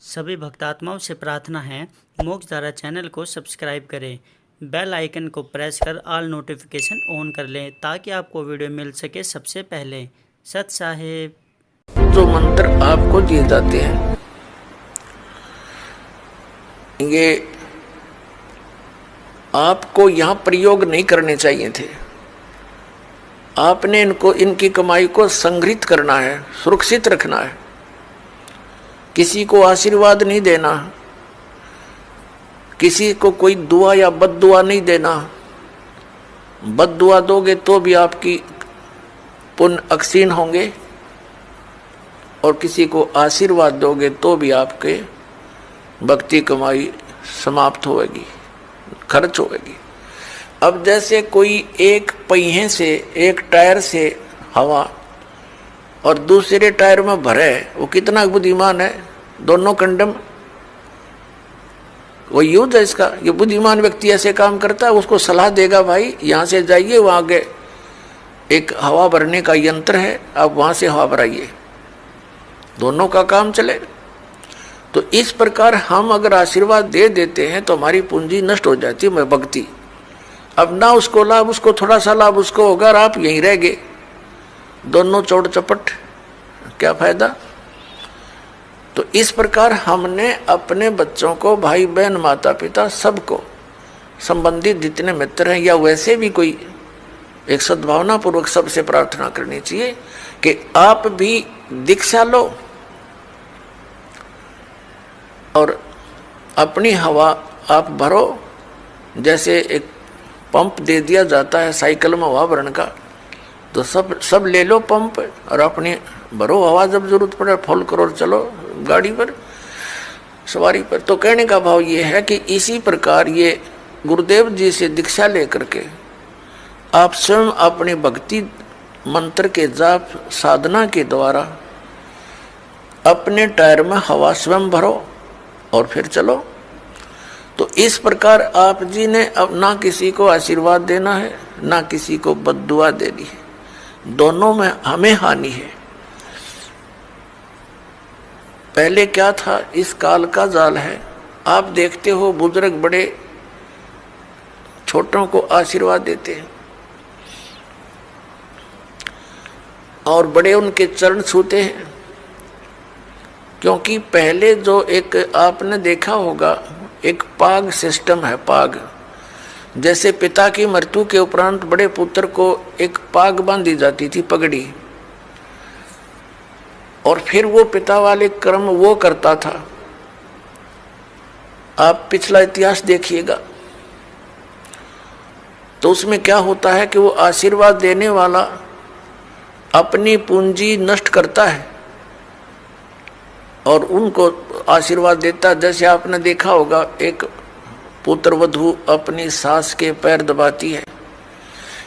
सभी भक्तात्माओं से प्रार्थना है, मोक्षधारा चैनल को सब्सक्राइब करें, बेल आइकन को प्रेस कर ऑल नोटिफिकेशन ऑन कर लें ताकि आपको वीडियो मिल सके सबसे पहले। सत साहेब। जो मंत्र आपको दिए जाते हैं ये आपको यहाँ प्रयोग नहीं करने चाहिए थे। आपने इनकी कमाई को संग्रहित करना है, सुरक्षित रखना है। किसी को आशीर्वाद नहीं देना, किसी को कोई दुआ या बद्दुआ नहीं देना। बद्दुआ दोगे तो भी आपकी पुण्य अक्षीण होंगे और किसी को आशीर्वाद दोगे तो भी आपके भक्ति कमाई समाप्त होगी, खर्च होगी। अब जैसे कोई एक पहिए से, एक टायर से हवा और दूसरे टायर में भरे, वो कितना बुद्धिमान है। दोनों कंडम वो यूज है इसका। ये बुद्धिमान व्यक्ति ऐसे काम करता है, उसको सलाह देगा भाई यहाँ से जाइए, वहाँ आगे एक हवा भरने का यंत्र है, आप वहाँ से हवा भराइए, दोनों का काम चले। तो इस प्रकार हम अगर आशीर्वाद दे देते हैं तो हमारी पूंजी नष्ट हो जाती है, भक्ति। अब ना उसको लाभ, उसको थोड़ा सा लाभ उसको होगा और आप यहीं रह गए, दोनों चौड़ चपट, क्या फायदा। तो इस प्रकार हमने अपने बच्चों को, भाई बहन, माता पिता, सबको, संबंधित जितने मित्र हैं या वैसे भी कोई, एक सद्भावना पूर्वक सबसे प्रार्थना करनी चाहिए कि आप भी दीक्षा लो और अपनी हवा आप भरो। जैसे एक पंप दे दिया जाता है साइकिल में हवा भरने का, तो सब ले लो पंप और अपनी भरो हवा, जब जरूरत पड़े फुल करो और चलो गाड़ी पर, सवारी पर। तो कहने का भाव ये है कि इसी प्रकार ये गुरुदेव जी से दीक्षा लेकर के आप स्वयं अपनी भक्ति मंत्र के जाप साधना के द्वारा अपने टायर में हवा स्वयं भरो और फिर चलो। तो इस प्रकार आप जी ने अब ना किसी को आशीर्वाद देना है, ना किसी को बद्दुआ देनी है, दोनों में हमें हानि है। पहले क्या था, इस काल का जाल है। आप देखते हो बुजुर्ग बड़े छोटों को आशीर्वाद देते हैं और बड़े उनके चरण छूते हैं, क्योंकि पहले जो एक आपने देखा होगा एक पाग सिस्टम है। पाग जैसे पिता की मृत्यु के उपरांत बड़े पुत्र को एक पाग बांधी जाती थी, पगड़ी, और फिर वो पिता वाले कर्म वो करता था। आप पिछला इतिहास देखिएगा तो उसमें क्या होता है कि वो आशीर्वाद देने वाला अपनी पूंजी नष्ट करता है और उनको आशीर्वाद देता। जैसे आपने देखा होगा एक पुत्र वधू अपनी सास के पैर दबाती है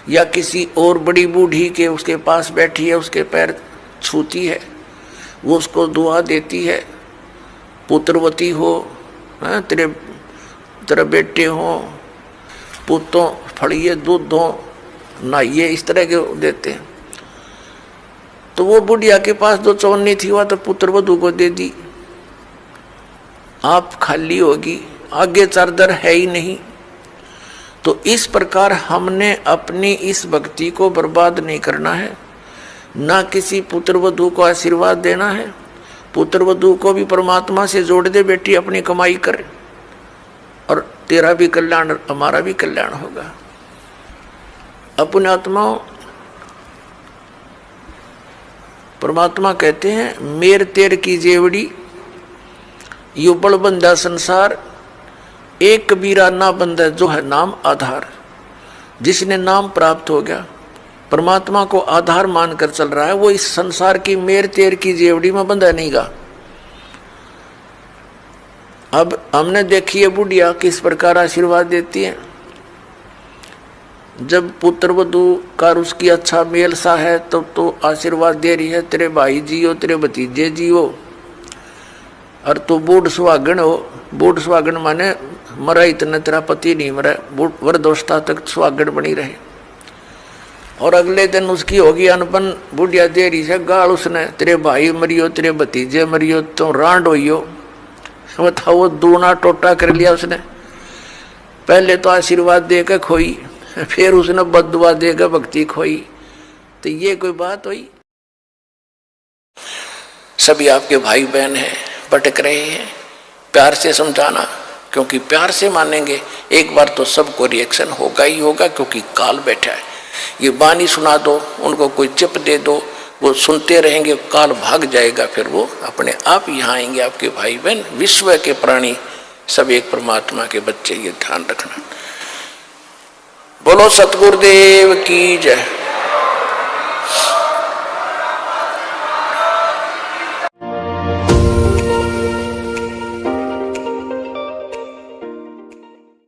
या किसी और बड़ी बूढ़ी के उसके पास बैठी है उसके पैर छूती है, वो उसको दुआ देती है, पुत्रवती हो, तेरे बेटे हो, पुतों फड़िए दूध दो, नहाइए, इस तरह के देते हैं। तो वो बुढ़िया के पास जो चौनी थी वह तो पुत्र वधू को दे दी, आप खाली होगी, आगे चारदर है ही नहीं। तो इस प्रकार हमने अपनी इस भक्ति को बर्बाद नहीं करना है, ना किसी पुत्र वधू को आशीर्वाद देना है। पुत्र वधू को भी परमात्मा से जोड़ दे, बेटी अपनी कमाई कर और तेरा भी कल्याण हमारा भी कल्याण होगा। अपने आत्माओं, परमात्मा कहते हैं मेर तेर की जेवड़ी यू बड़ बंदा संसार, एक कबीरा ना बंदा जो है नाम आधार। जिसने नाम प्राप्त हो गया, परमात्मा को आधार मानकर चल रहा है, वो इस संसार की मेर तेर की जेवड़ी में बंधा नहीं गा। अब हमने देखी है बुढ़िया किस प्रकार आशीर्वाद देती है। जब पुत्र वधू का उसकी अच्छा मेल सा है तब तो आशीर्वाद दे रही है, तेरे भाई जियो, तेरे भतीजे जियो, और तू बूढ़ सुहागन हो। बूढ़ सुहागन माने मरा इतना तेरा पति नहीं मरा, वृद्धावस्था तक सुहागन बनी रहे। और अगले दिन उसकी होगी अनपन, बुढ़िया दे रही है गाल उसने, तेरे भाई मरियो, तेरे भतीजे मरियो, तो रांड होइयो। बताओ, वो दूना टोटा कर लिया उसने। पहले तो आशीर्वाद देकर खोई, फिर उसने बद्दुआ देकर भक्ति खोई। तो ये कोई बात हुई? सभी आपके भाई बहन हैं, भटक रहे हैं, प्यार से समझाना, क्योंकि प्यार से मानेंगे एक बार तो सबको रिएक्शन होगा ही होगा, क्योंकि काल बैठा है। ये बानी सुना दो, उनको कोई चिप दे दो, वो सुनते रहेंगे, काल भाग जाएगा, फिर वो अपने आप यहाँ आएंगे। आपके भाई बहन, विश्व के प्राणी सब एक परमात्मा के बच्चे, ये ध्यान रखना। बोलो सतगुरुदेव की जय।